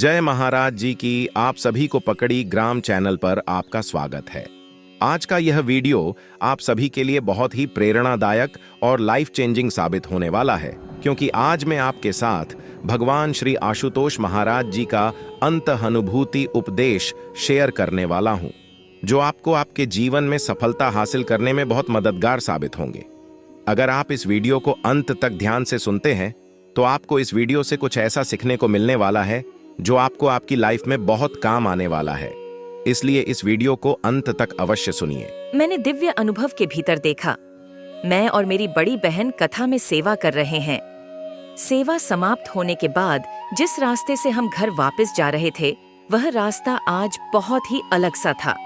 जय महाराज जी की आप सभी को पकड़ी ग्राम चैनल पर आपका स्वागत है। आज का यह वीडियो आप सभी के लिए बहुत ही प्रेरणादायक और लाइफ चेंजिंग साबित होने वाला है, क्योंकि आज मैं आपके साथ भगवान श्री आशुतोष महाराज जी का अंतःनुभूति उपदेश शेयर करने वाला हूं, जो आपको आपके जीवन में सफलता हासिल करने में बहुत मददगार साबित होंगे। अगर आप इस वीडियो को अंत तक ध्यान से सुनते हैं तो आपको इस वीडियो से कुछ ऐसा सीखने को मिलने वाला है जो आपको आपकी लाइफ में बहुत काम आने वाला है। इसलिए इस वीडियो को अंत तक अवश्य सुनिए। मैंने दिव्य अनुभव के भीतर देखा। मैं और मेरी बड़ी बहन कथा में सेवा कर रहे हैं। सेवा समाप्त होने के बाद जिस रास्ते से हम घर वापस जा रहे थे, वह रास्ता आज बहुत ही अलग सा था।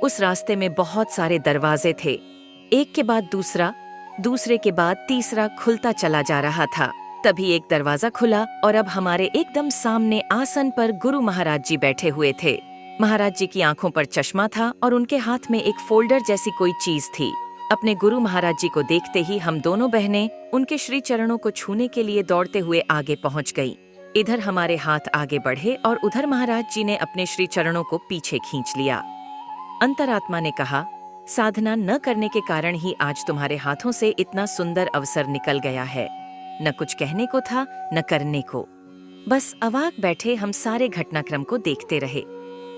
उस रास्ते में बहुत सारे दरवाजे थे, एक के बाद दूसरा, दूसरे के बाद तीसरा खुलता चला जा रहा था। तभी एक दरवाजा खुला और अब हमारे एकदम सामने आसन पर गुरु महाराज जी बैठे हुए थे। महाराज जी की आंखों पर चश्मा था और उनके हाथ में एक फोल्डर जैसी कोई चीज थी। अपने गुरु महाराज जी को देखते ही हम दोनों बहनें उनके श्री चरणों को छूने के लिए दौड़ते हुए आगे पहुंच गई। इधर हमारे हाथ आगे बढ़े और उधर महाराज जी ने अपने श्री चरणों को पीछे खींच लिया। अंतरात्मा ने कहा, साधना न करने के कारण ही आज तुम्हारे हाथों से इतना सुंदर अवसर निकल गया है। न कुछ कहने को था न करने को, बस अवाक बैठे हम सारे घटनाक्रम को देखते रहे।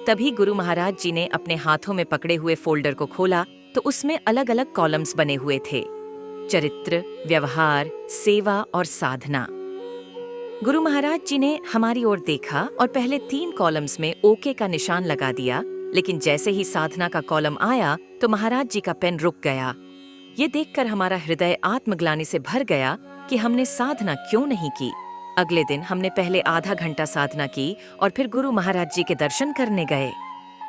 तभी गुरु महाराज जी ने अपने हाथों में पकड़े हुए फोल्डर को खोला तो उसमें अलग अलग कॉलम्स बने हुए थे: चरित्र, व्यवहार, सेवा और साधना। गुरु महाराज जी ने हमारी ओर देखा और पहले 3 कॉलम्स में ओके का निशान लगा दिया, लेकिन जैसे ही साधना का कॉलम आया तो महाराज जी का पेन रुक गया। ये देखकर हमारा हृदय आत्मग्लानि से भर गया कि हमने साधना क्यों नहीं की। अगले दिन हमने पहले आधा घंटा साधना की और फिर गुरु महाराज जी के दर्शन करने गए।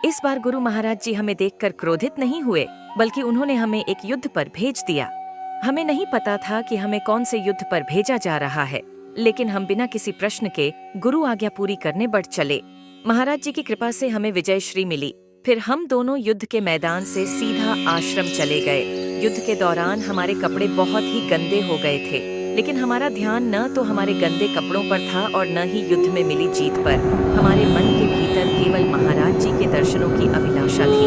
इस बार गुरु महाराज जी हमें देखकर क्रोधित नहीं हुए, बल्कि उन्होंने हमें एक युद्ध पर भेज दिया। हमें नहीं पता था कि हमें कौन से युद्ध पर भेजा जा रहा है, लेकिन हम बिना किसी प्रश्न के गुरु आज्ञा पूरी करने बढ़ चले। महाराज जी की कृपा से हमें विजयश्री मिली। फिर हम दोनों युद्ध के मैदान से सीधा आश्रम चले गए। युद्ध के दौरान हमारे कपड़े बहुत ही गंदे हो गए थे, लेकिन हमारा ध्यान न तो हमारे गंदे कपड़ों पर था और न ही युद्ध में मिली जीत पर। हमारे मन के भीतर केवल महाराज जी के दर्शनों की अभिलाषा थी।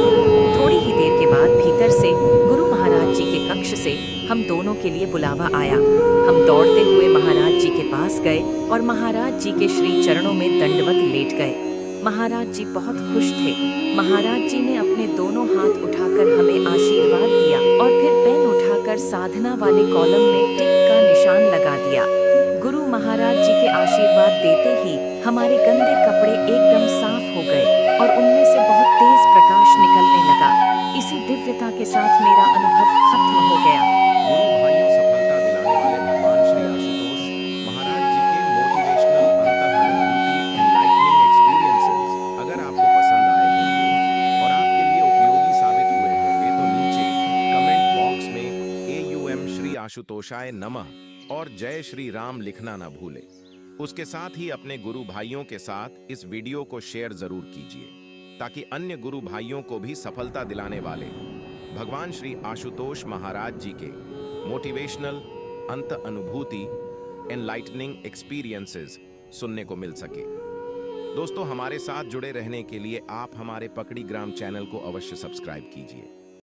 थोड़ी ही देर के बाद भीतर से गुरु महाराज जी के कक्ष से हम दोनों के लिए बुलावा आया। हम दौड़ते हुए महाराज जी के पास गए और महाराज जी के श्री चरणों में दंडवत लेट गए। महाराज जी बहुत खुश थे। महाराज जी ने अपने दोनों हाथ उठाकर हमें आशीर्वाद दिया और फिर पेन उठाकर साधना वाले कॉलम में टिक का निशान लगा दिया। गुरु महाराज जी के आशीर्वाद देते ही हमारे गंदे कपड़े एकदम साफ हो गए और उनमें से बहुत तेज प्रकाश निकलने लगा। इसी दिव्यता के साथ मेरा अनुभव खत्म हो गया। गुरु भाइयों, सफलता दिलाने वाले भगवान श्री आशुतोष महाराज जी के मोटिवेशनल अंतःनुभूति एनलाइटनिंग एक्सपीरियंसेस अगर आपको पसंद आए होंगे और आपके लिए उपयोगी साबित हुए होंगे तो नीचे कमेंट बॉक्स में AUM श्री आशुतोषाय नमः और जय श्री राम लिखना न भूलें। उसके साथ ही अपने गुरु भाइयों के साथ इस वीडियो को शेयर जरूर कीजिए, ताकि अन्य गुरु भाइयों को भी सफलता दिलाने वाले भगवान श्री आशुतोष महाराज जी के मोटिवेशनल अंतःनुभूति एनलाइटनिंग एक्सपीरियंसेस सुनने को मिल सके। दोस्तों, हमारे साथ जुड़े रहने के लिए आप हमारे पकड़ी ग्राम चैनल को अवश्य सब्सक्राइब कीजिए।